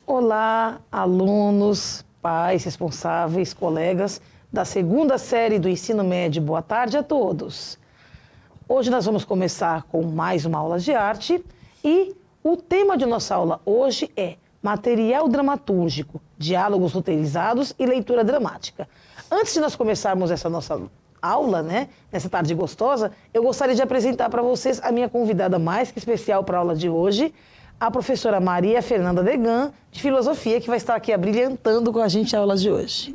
Olá, alunos, pais, responsáveis, colegas da segunda série do ensino médio. Boa tarde a todos. Hoje nós vamos começar com mais uma aula de arte e o tema de nossa aula hoje é material dramatúrgico, diálogos roteirizados e leitura dramática. Antes de nós começarmos essa nossa aula, né, nessa tarde gostosa, eu gostaria de apresentar para vocês a minha convidada mais que especial para a aula de hoje, a professora Maria Fernanda Degan, de Filosofia, que vai estar aqui abrilhantando com a gente a aula de hoje.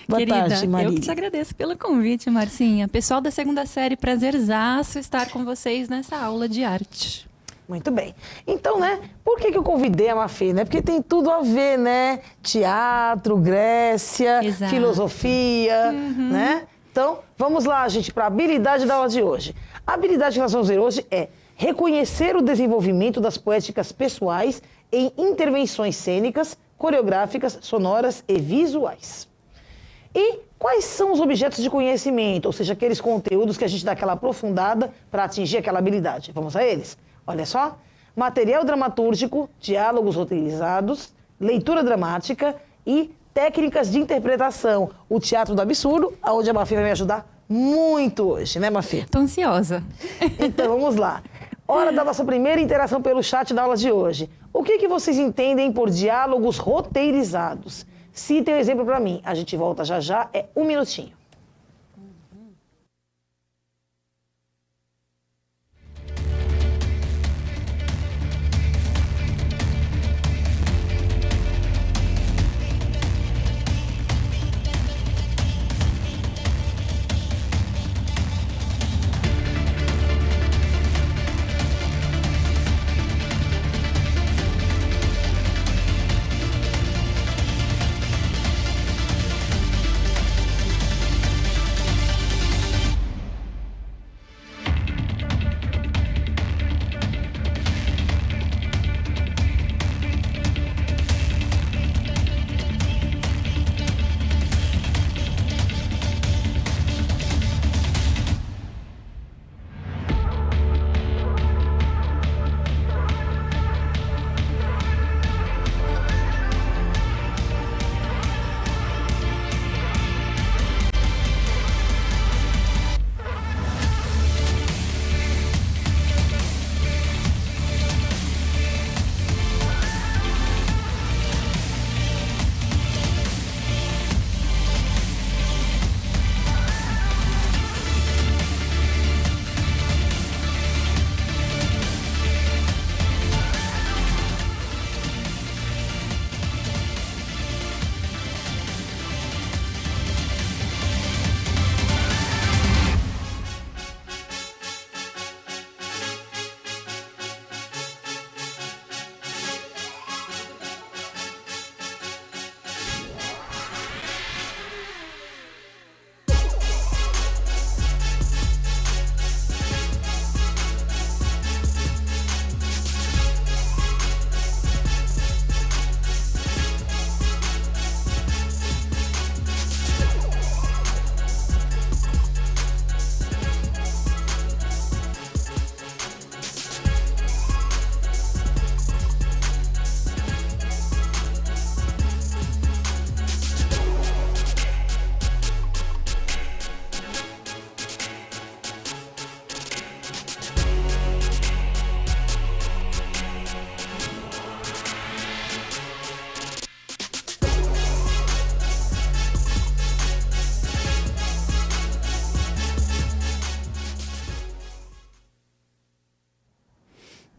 Boa Querida, tarde, Maria. Eu que te agradeço pelo convite, Marcinha. Pessoal da segunda série, prazerzaço estar com vocês nessa aula de arte. Muito bem. Então, né, por que eu convidei a Mafê, né? Porque tem tudo a ver, né? Teatro, Grécia, Exato. filosofia, né? Então, vamos lá, gente, para a habilidade da aula de hoje. A habilidade que nós vamos ver hoje é reconhecer o desenvolvimento das poéticas pessoais em intervenções cênicas, coreográficas, sonoras e visuais. E quais são os objetos de conhecimento, ou seja, aqueles conteúdos que a gente dá aquela aprofundada para atingir aquela habilidade? Vamos a eles? Olha só, material dramatúrgico, diálogos roteirizados, leitura dramática e técnicas de interpretação. O teatro do absurdo, onde a Mafê vai me ajudar muito hoje, né, Mafê? Tô ansiosa. Então, vamos lá. Hora da nossa primeira interação pelo chat da aula de hoje. O que vocês entendem por diálogos roteirizados? Citem um exemplo para mim. A gente volta já já, é 1 minutinho.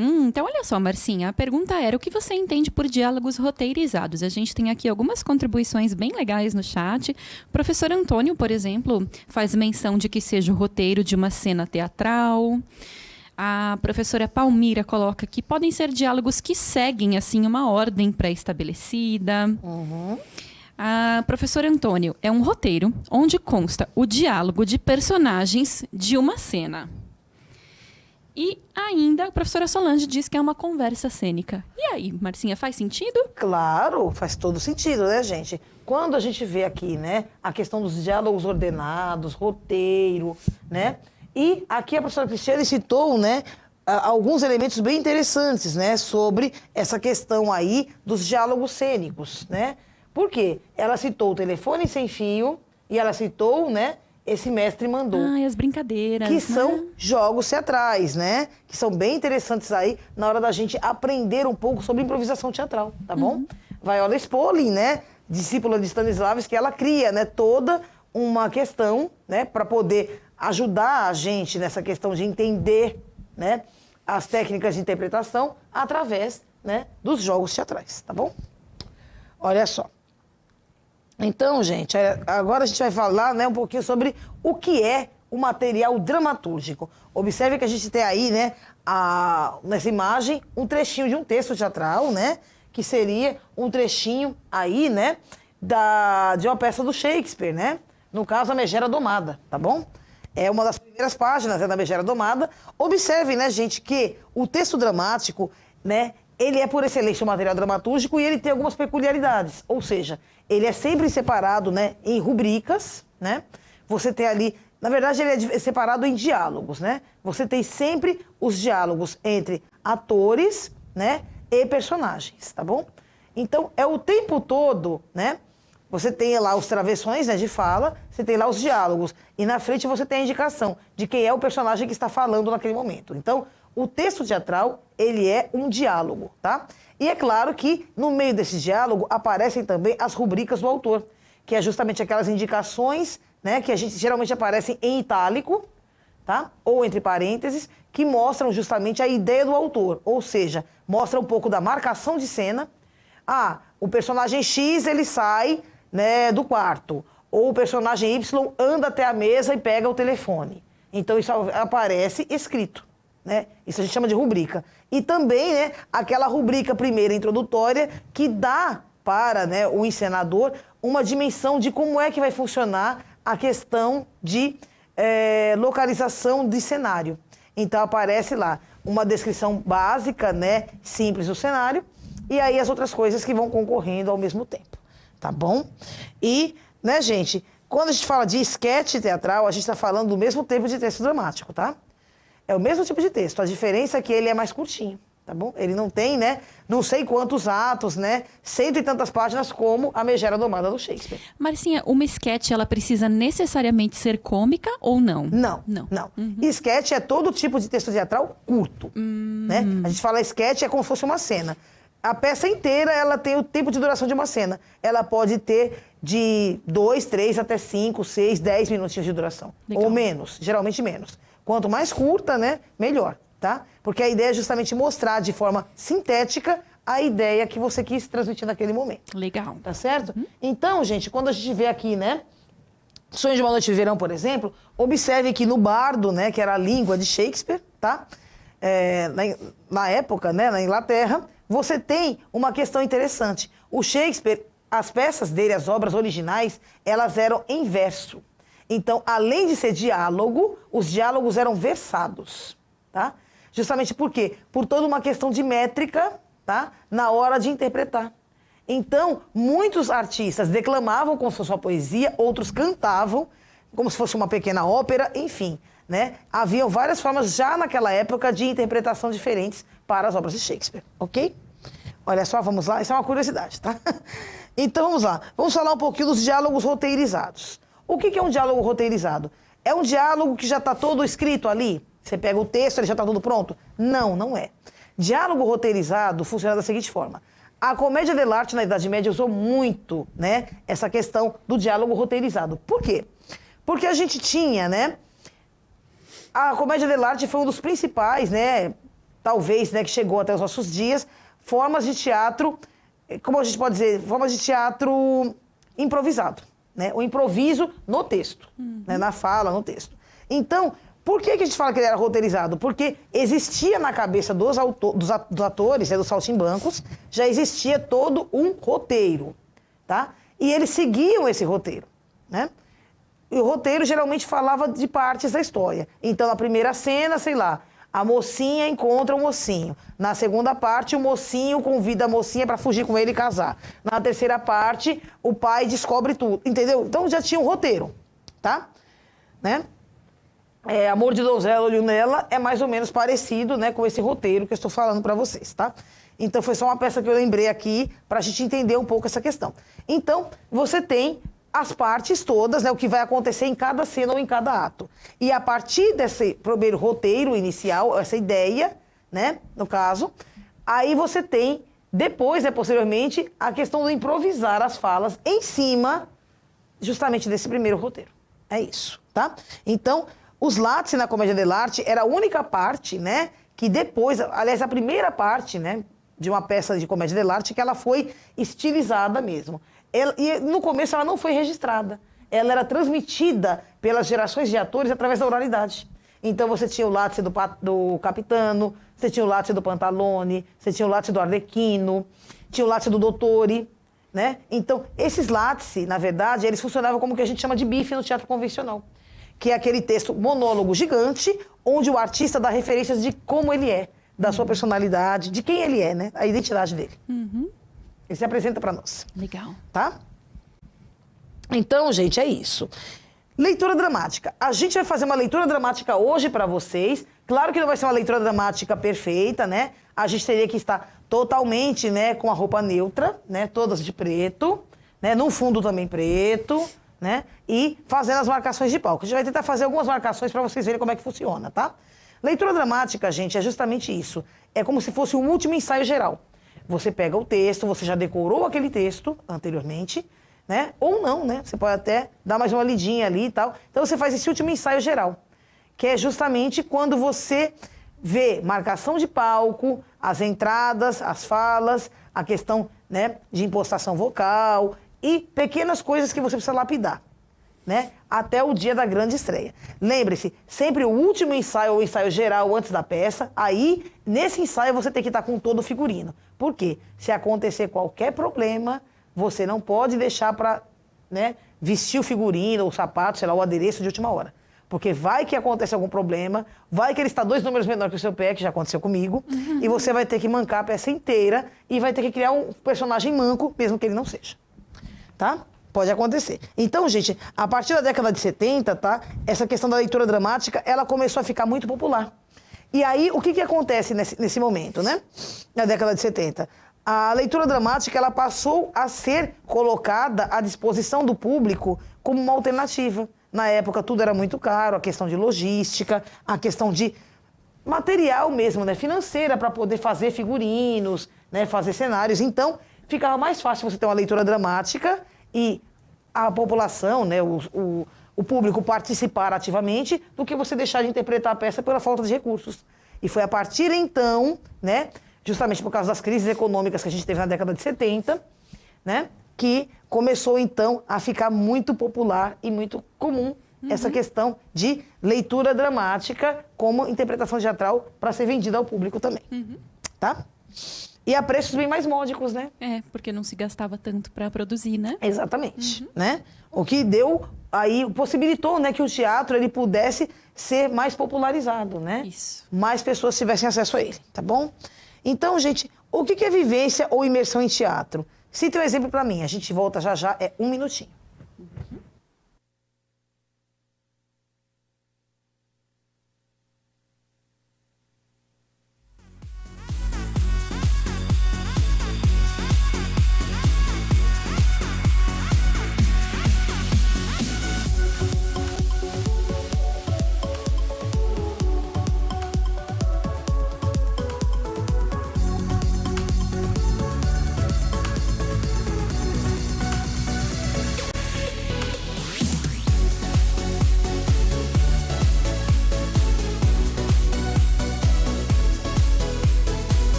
Então, olha só, Marcinha, a pergunta era o que você entende por diálogos roteirizados? A gente tem aqui algumas contribuições bem legais no chat. O professor Antônio, por exemplo, faz menção de que seja o roteiro de uma cena teatral. A professora Palmira coloca que podem ser diálogos que seguem assim uma ordem pré-estabelecida. A professora Antônio é um roteiro onde consta o diálogo de personagens de uma cena. E ainda a professora Solange diz que é uma conversa cênica. E aí, Marcinha, faz sentido? Claro, faz todo sentido, né, gente? Quando a gente vê aqui, né, a questão dos diálogos ordenados, roteiro, né? E aqui a professora Cristiane citou, né, alguns elementos bem interessantes, né, sobre essa questão aí dos diálogos cênicos, né? Por quê? Ela citou o telefone sem fio e ela citou, né, esse mestre mandou. Ah, e as brincadeiras, que são jogos teatrais, né? Que são bem interessantes aí na hora da gente aprender um pouco sobre improvisação teatral, tá bom? Viola Spolin, né, discípula de Stanislavski, ela cria, né, toda uma questão, né, para poder ajudar a gente nessa questão de entender, né, as técnicas de interpretação através, né, dos jogos teatrais, tá bom? Olha só. Então, gente, agora a gente vai falar, né, um pouquinho sobre o que é o material dramatúrgico. Observe que a gente tem aí, né, nessa imagem, um trechinho de um texto teatral, né, que seria um trechinho aí, né, de uma peça do Shakespeare, né? No caso, a Megera Domada, tá bom? É uma das primeiras páginas, da Megera Domada. Observe, né, gente, que o texto dramático, né, ele é por excelência um material dramatúrgico e ele tem algumas peculiaridades. Ou seja, ele é sempre separado, né, em rubricas, né? Você tem ali, na verdade, ele é separado em diálogos, né? Você tem sempre os diálogos entre atores, né, e personagens, tá bom? Então, é o tempo todo, né? Você tem lá os travessões, né, de fala, você tem lá os diálogos. E na frente você tem a indicação de quem é o personagem que está falando naquele momento. Então, o texto teatral, ele é um diálogo, tá? E é claro que no meio desse diálogo aparecem também as rubricas do autor, que é justamente aquelas indicações, né, que a gente geralmente aparecem em itálico, tá? Ou entre parênteses, que mostram justamente a ideia do autor, ou seja, mostra um pouco da marcação de cena. Ah, o personagem X, ele sai, né, do quarto, ou o personagem Y anda até a mesa e pega o telefone. Então isso aparece escrito, né? Isso a gente chama de rubrica. E também, né, aquela rubrica primeira introdutória que dá para, né, o encenador uma dimensão de como é que vai funcionar a questão de localização de cenário. Então aparece lá uma descrição básica, né, simples do cenário, e aí as outras coisas que vão concorrendo ao mesmo tempo, tá bom? E, né, gente, quando a gente fala de esquete teatral, a gente está falando do mesmo tempo de texto dramático, tá? É o mesmo tipo de texto, a diferença é que ele é mais curtinho, tá bom? Ele não tem, né, não sei quantos atos, né, cento e tantas páginas como a Megera Domada do Shakespeare. Marcinha, uma esquete, ela precisa necessariamente ser cômica ou não? Não. Esquete é todo tipo de texto teatral curto, né? A gente fala esquete é como se fosse uma cena. A peça inteira, ela tem o tempo de duração de uma cena. Ela pode ter de 2, 3 até 5, 6, 10 minutinhos de duração. Legal. Ou menos, geralmente menos. Quanto mais curta, né, melhor, tá? Porque a ideia é justamente mostrar de forma sintética a ideia que você quis transmitir naquele momento. Legal. Tá certo? Então, gente, quando a gente vê aqui, né, Sonho de uma Noite de Verão, por exemplo, observe que no bardo, né, que era a língua de Shakespeare, tá? Na época, né, na Inglaterra, você tem uma questão interessante. O Shakespeare, as peças dele, as obras originais, elas eram em verso. Então, além de ser diálogo, os diálogos eram versados, tá? Justamente por quê? Por toda uma questão de métrica, tá? Na hora de interpretar. Então, muitos artistas declamavam como se fosse uma poesia, outros cantavam como se fosse uma pequena ópera, enfim, né? Haviam várias formas já naquela época de interpretação diferentes para as obras de Shakespeare, ok? Olha só, vamos lá, isso é uma curiosidade, tá? Então, vamos lá. Vamos falar um pouquinho dos diálogos roteirizados. O que é um diálogo roteirizado? É um diálogo que já está todo escrito ali? Você pega o texto, ele já está tudo pronto? Não, não é. Diálogo roteirizado funciona da seguinte forma. A comédia dell'arte na Idade Média usou muito, né, essa questão do diálogo roteirizado. Por quê? Porque a gente tinha, né, a comédia dell'arte foi um dos principais, né, talvez, né, que chegou até os nossos dias, formas de teatro, como a gente pode dizer, formas de teatro improvisado, né, o improviso no texto, né, na fala, no texto. Então, por que a gente fala que ele era roteirizado? Porque existia na cabeça dos atores, né, dos saltimbancos, já existia todo um roteiro, tá? E eles seguiam esse roteiro, né? E o roteiro geralmente falava de partes da história. Então, na primeira cena, sei lá, a mocinha encontra o mocinho. Na segunda parte, o mocinho convida a mocinha para fugir com ele e casar. Na terceira parte, o pai descobre tudo, entendeu? Então, já tinha um roteiro, tá? Né? Amor de Donzela, Olho Nela, é mais ou menos parecido, né, com esse roteiro que eu estou falando para vocês, tá? Então, foi só uma peça que eu lembrei aqui para a gente entender um pouco essa questão. Então, você tem as partes todas, né, o que vai acontecer em cada cena ou em cada ato. E a partir desse primeiro roteiro inicial, essa ideia, né, no caso, aí você tem, depois, né, posteriormente, a questão do improvisar as falas em cima, justamente desse primeiro roteiro. É isso, tá? Então, os Lazzi na Comédia dell'arte era a única parte, né, que depois, aliás, a primeira parte, né, de uma peça de Comédia dell'arte, que ela foi estilizada mesmo. E no começo ela não foi registrada. Ela era transmitida pelas gerações de atores através da oralidade. Então você tinha o Lazzi do Capitano, você tinha o Lazzi do Pantalone, você tinha o Lazzi do Arlecchino, tinha o Lazzi do Dottore, né? Então, esses Lazzi, na verdade, eles funcionavam como o que a gente chama de bife no teatro convencional, que é aquele texto monólogo gigante, onde o artista dá referências de como ele é, da sua personalidade, de quem ele é, né? A identidade dele. Ele se apresenta para nós. Legal. Tá? Então, gente, é isso. Leitura dramática. A gente vai fazer uma leitura dramática hoje para vocês. Claro que não vai ser uma leitura dramática perfeita, né? A gente teria que estar totalmente, né, com a roupa neutra, né? Todas de preto, né? No fundo também preto, né? E fazendo as marcações de palco. A gente vai tentar fazer algumas marcações para vocês verem como é que funciona, tá? Leitura dramática, gente, é justamente isso. É como se fosse um último ensaio geral. Você pega o texto, você já decorou aquele texto anteriormente, né? Ou não, né? Você pode até dar mais uma lidinha ali e tal. Então você faz esse último ensaio geral, que é justamente quando você vê marcação de palco, as entradas, as falas, a questão, né, de impostação vocal e pequenas coisas que você precisa lapidar, né? Até o dia da grande estreia. Lembre-se, sempre o último ensaio ou ensaio geral antes da peça, aí, nesse ensaio, você tem que estar com todo o figurino. Por quê? Se acontecer qualquer problema, você não pode deixar para, né, vestir o figurino, o sapato, sei lá, o adereço de última hora. Porque vai que acontece algum problema, vai que ele está 2 números menor que o seu pé, que já aconteceu comigo, e você vai ter que mancar a peça inteira e vai ter que criar um personagem manco, mesmo que ele não seja. Tá? Pode acontecer. Então, gente, a partir da década de 70, tá? Essa questão da leitura dramática, ela começou a ficar muito popular. E aí, o que acontece nesse momento, né? Na década de 70? A leitura dramática, ela passou a ser colocada à disposição do público como uma alternativa. Na época, tudo era muito caro, a questão de logística, a questão de material mesmo, né? Financeira, para poder fazer figurinos, né? Fazer cenários. Então, ficava mais fácil você ter uma leitura dramática e a população, né, o público participar ativamente do que você deixar de interpretar a peça pela falta de recursos. E foi a partir então, né, justamente por causa das crises econômicas que a gente teve na década de 70, né, que começou então a ficar muito popular e muito comum essa questão de leitura dramática como interpretação teatral para ser vendida ao público também. Tá? E a preços bem mais módicos, né? Porque não se gastava tanto para produzir, né? Exatamente, né? O que deu, aí possibilitou, né, que o teatro ele pudesse ser mais popularizado, né? Isso. Mais pessoas tivessem acesso a ele, tá bom? Então, gente, o que é vivência ou imersão em teatro? Cite um exemplo para mim, a gente volta já já, é 1 minutinho.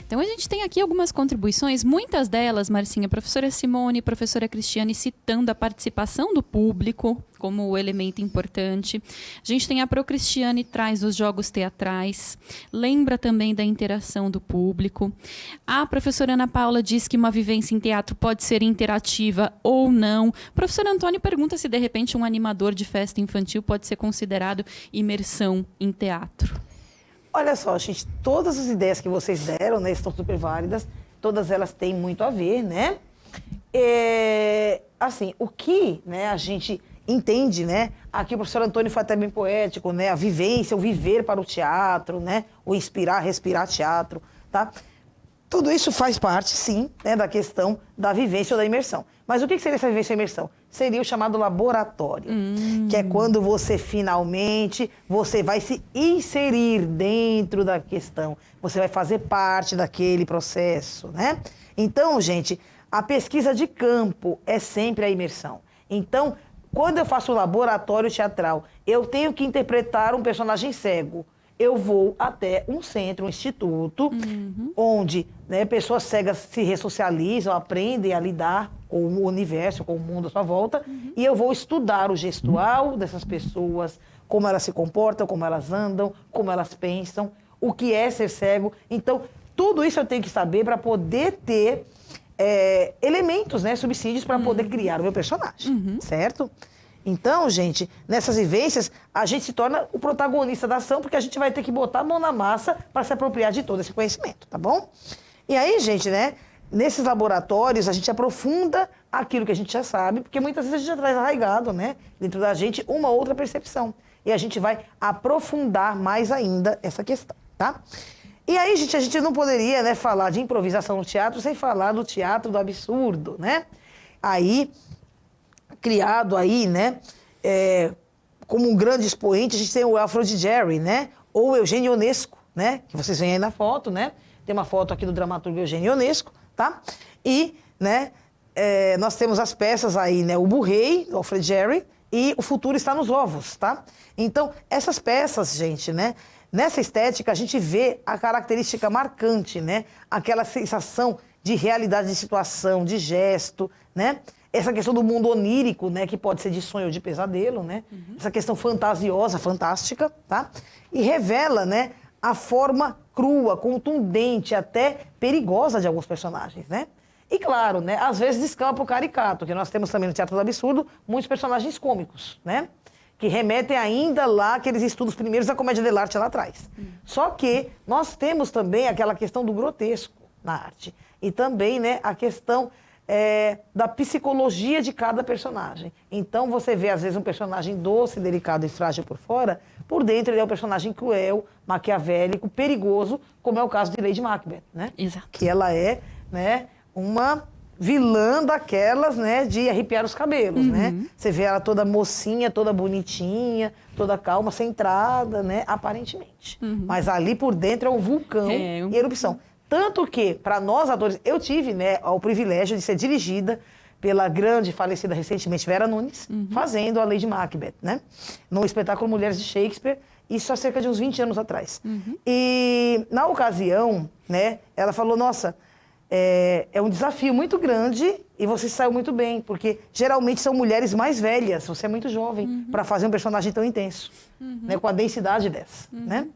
Então, a gente tem aqui algumas contribuições, muitas delas, Marcinha, professora Simone, professora Cristiane, citando a participação do público como elemento importante. A gente tem a Pro Cristiane, traz os jogos teatrais, lembra também da interação do público. A professora Ana Paula diz que uma vivência em teatro pode ser interativa ou não. O professor Antônio pergunta se, de repente, um animador de festa infantil pode ser considerado imersão em teatro. Olha só, gente, todas as ideias que vocês deram, né, estão super válidas, todas elas têm muito a ver, né? Assim, o que, né, a gente entende, né? Aqui o professor Antônio foi até bem poético, né? A vivência, o viver para o teatro, né? O inspirar, respirar teatro, tá? Tudo isso faz parte, sim, né, da questão da vivência ou da imersão. Mas o que seria essa vivência ou imersão? Seria o chamado laboratório, que é quando você finalmente, você vai se inserir dentro da questão, você vai fazer parte daquele processo, né? Então, gente, a pesquisa de campo é sempre a imersão. Então, quando eu faço o laboratório teatral, eu tenho que interpretar um personagem cego. Eu vou até um centro, um instituto, onde, né, pessoas cegas se ressocializam, aprendem a lidar com o universo, com o mundo à sua volta, e eu vou estudar o gestual dessas pessoas, como elas se comportam, como elas andam, como elas pensam, o que é ser cego. Então, tudo isso eu tenho que saber para poder ter elementos, né, subsídios para poder criar o meu personagem, certo? Então, gente, nessas vivências, a gente se torna o protagonista da ação, porque a gente vai ter que botar a mão na massa para se apropriar de todo esse conhecimento, tá bom? E aí, gente, né, nesses laboratórios, a gente aprofunda aquilo que a gente já sabe, porque muitas vezes a gente já traz arraigado, né, dentro da gente, uma outra percepção. E a gente vai aprofundar mais ainda essa questão, tá? E aí, gente, a gente não poderia, né, falar de improvisação no teatro sem falar do teatro do absurdo, né? Aí, criado aí, né, como um grande expoente, a gente tem o Alfred Jarry, né, ou Eugênio Ionesco, né, que vocês veem aí na foto, né, tem uma foto aqui do dramaturgo Eugênio Ionesco, tá? E, né, nós temos as peças aí, né, o Burrei, do Alfred Jarry, e O Futuro Está nos Ovos, tá? Então, essas peças, gente, né, nessa estética a gente vê a característica marcante, né, aquela sensação de realidade de situação, de gesto, né? Essa questão do mundo onírico, né, que pode ser de sonho ou de pesadelo, né? Essa questão fantasiosa, fantástica, tá? E revela, né, a forma crua, contundente, até perigosa de alguns personagens, né? E claro, né, às vezes escapa o caricato, que nós temos também no Teatro do Absurdo muitos personagens cômicos, né? Que remetem ainda lá àqueles estudos primeiros da comédia dell'arte lá atrás. Só que nós temos também aquela questão do grotesco na arte. E também, né, a questão da psicologia de cada personagem. Então, você vê, às vezes, um personagem doce, delicado e frágil por dentro ele é um personagem cruel, maquiavélico, perigoso, como é o caso de Lady Macbeth, né? Exato. Que ela é, né, uma vilã daquelas, né, de arrepiar os cabelos, né? Você vê ela toda mocinha, toda bonitinha, toda calma, centrada, né, aparentemente. Mas ali por dentro é um vulcão em erupção. Tanto que, para nós atores, eu tive, né, o privilégio de ser dirigida pela grande, falecida recentemente, Vera Nunes, fazendo a Lady Macbeth, né? No espetáculo Mulheres de Shakespeare, isso há cerca de uns 20 anos atrás. E, na ocasião, né, ela falou, nossa, é um desafio muito grande e você saiu muito bem, porque geralmente são mulheres mais velhas, você é muito jovem, para fazer um personagem tão intenso, né, com a densidade dessa, né?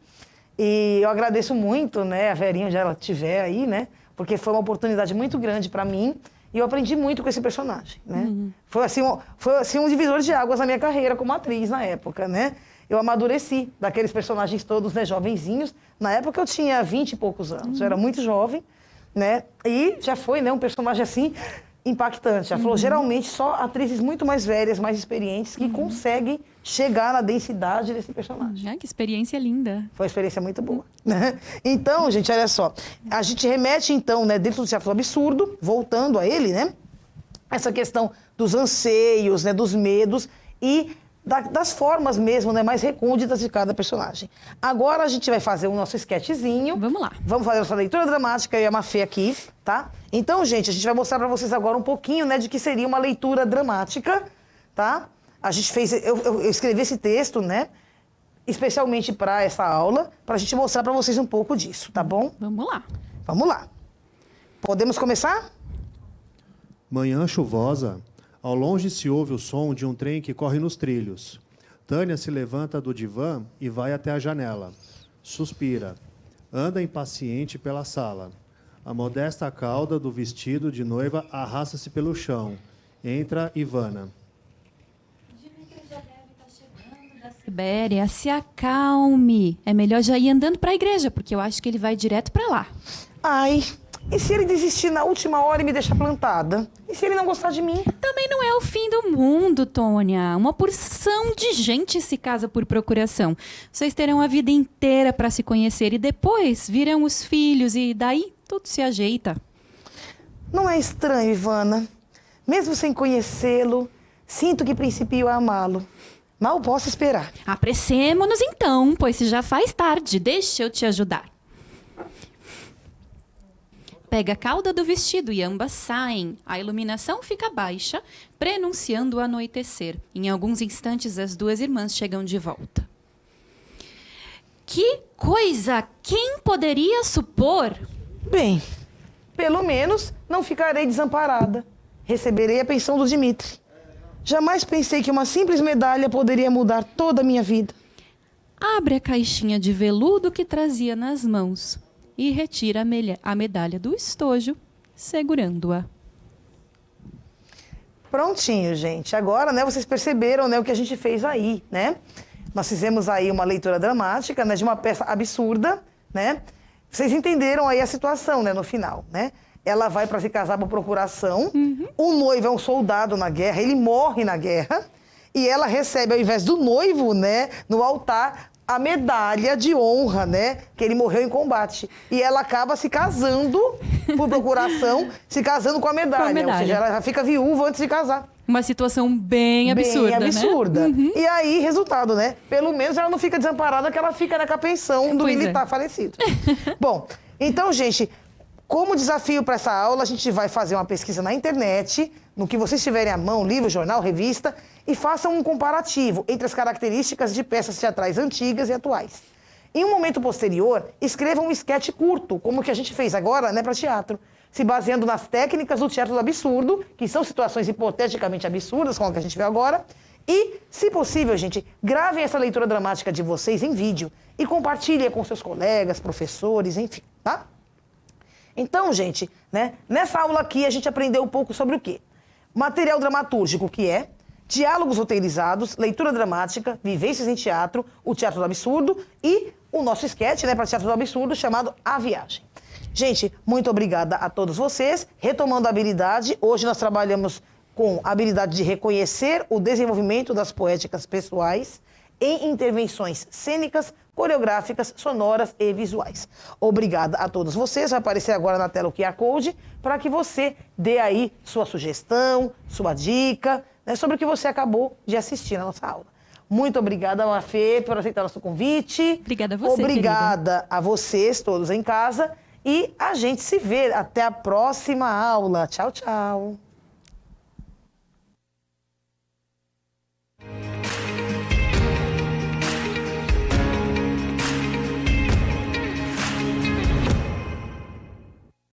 E eu agradeço muito, né, a Verinha, onde ela estiver aí, né, porque foi uma oportunidade muito grande para mim e eu aprendi muito com esse personagem, né. Foi assim um divisor de águas na minha carreira como atriz na época, né. Eu amadureci daqueles personagens todos, né, jovenzinhos. Na época eu tinha 20 e poucos anos, eu era muito jovem, né, e já foi, né, um personagem assim impactante. Ela falou, geralmente só atrizes muito mais velhas, mais experientes, que conseguem chegar na densidade desse personagem. Que experiência linda. Foi uma experiência muito boa. Né? Então, gente, olha só. A gente remete, então, né, dentro do Teatro do Absurdo, voltando a ele, né? Essa questão dos anseios, né, dos medos e das formas mesmo, né, mais recônditas de cada personagem. Agora a gente vai fazer o nosso sketchzinho. Vamos lá. Vamos fazer a nossa leitura dramática, eu e a Mafê aqui, tá? Então, gente, a gente vai mostrar para vocês agora um pouquinho, né, de que seria uma leitura dramática, tá? A gente fez, eu escrevi esse texto, né, especialmente para essa aula, para a gente mostrar para vocês um pouco disso, tá bom? Vamos lá. Vamos lá. Podemos começar? Manhã chuvosa, ao longe se ouve o som de um trem que corre nos trilhos. Tânia se levanta do divã e vai até a janela. Suspira. Anda impaciente pela sala. A modesta cauda do vestido de noiva arrasta-se pelo chão. Entra Ivana. Dimitri já deve estar chegando da Sibéria. Se acalme. É melhor já ir andando para a igreja, porque eu acho que ele vai direto para lá. Ai, e se ele desistir na última hora e me deixar plantada? E se ele não gostar de mim? Também não é o fim do mundo, Tônia. Uma porção de gente se casa por procuração. Vocês terão a vida inteira para se conhecer e depois virão os filhos e daí tudo se ajeita. Não é estranho, Ivana? Mesmo sem conhecê-lo, sinto que principio a amá-lo. Mal posso esperar. Apressemo-nos então, pois se já faz tarde. Deixa eu te ajudar. Pega a cauda do vestido e ambas saem. A iluminação fica baixa, prenunciando o anoitecer. Em alguns instantes, as duas irmãs chegam de volta. Que coisa! Quem poderia supor? Bem, pelo menos não ficarei desamparada. Receberei a pensão do Dimitri. Jamais pensei que uma simples medalha poderia mudar toda a minha vida. Abre a caixinha de veludo que trazia nas mãos e retira a medalha do estojo, segurando-a. Prontinho, gente. Agora, né, vocês perceberam, né, o que a gente fez aí, né? Nós fizemos aí uma leitura dramática, né, de uma peça absurda, né? Vocês entenderam aí a situação, né, no final, né? Ela vai para se casar por procuração, o noivo é um soldado na guerra, ele morre na guerra, e ela recebe, ao invés do noivo, né, no altar, a medalha de honra, né? Que ele morreu em combate. E ela acaba se casando, por procuração, se casando com a medalha. Com a medalha. Ou seja, ela já fica viúva antes de casar. Uma situação bem absurda, Bem absurda. né? E aí, resultado, né? Pelo menos ela não fica desamparada, que ela fica, né, com a pensão do Pois é. militar falecido. Bom, então, gente, como desafio para essa aula, a gente vai fazer uma pesquisa na internet, no que vocês tiverem à mão, livro, jornal, revista, e façam um comparativo entre as características de peças teatrais antigas e atuais. Em um momento posterior, escrevam um esquete curto, como o que a gente fez agora, né, para teatro, se baseando nas técnicas do teatro do absurdo, que são situações hipoteticamente absurdas, como a que a gente viu agora, e, se possível, gente, gravem essa leitura dramática de vocês em vídeo e compartilhem com seus colegas, professores, enfim, tá? Então, gente, né, nessa aula aqui a gente aprendeu um pouco sobre o quê? Material dramatúrgico, que é diálogos roteirizados, leitura dramática, vivências em teatro, o teatro do absurdo e o nosso esquete, né, para teatro do absurdo, chamado A Viagem. Gente, muito obrigada a todos vocês. Retomando a habilidade, hoje nós trabalhamos com a habilidade de reconhecer o desenvolvimento das poéticas pessoais em intervenções cênicas, coreográficas, sonoras e visuais. Obrigada a todos vocês. Vai aparecer agora na tela o QR Code para que você dê aí sua sugestão, sua dica, né, sobre o que você acabou de assistir na nossa aula. Muito obrigada, Mafê, por aceitar nosso convite. Obrigada a você, Obrigada a vocês todos em casa. E a gente se vê. Até a próxima aula. Tchau, tchau.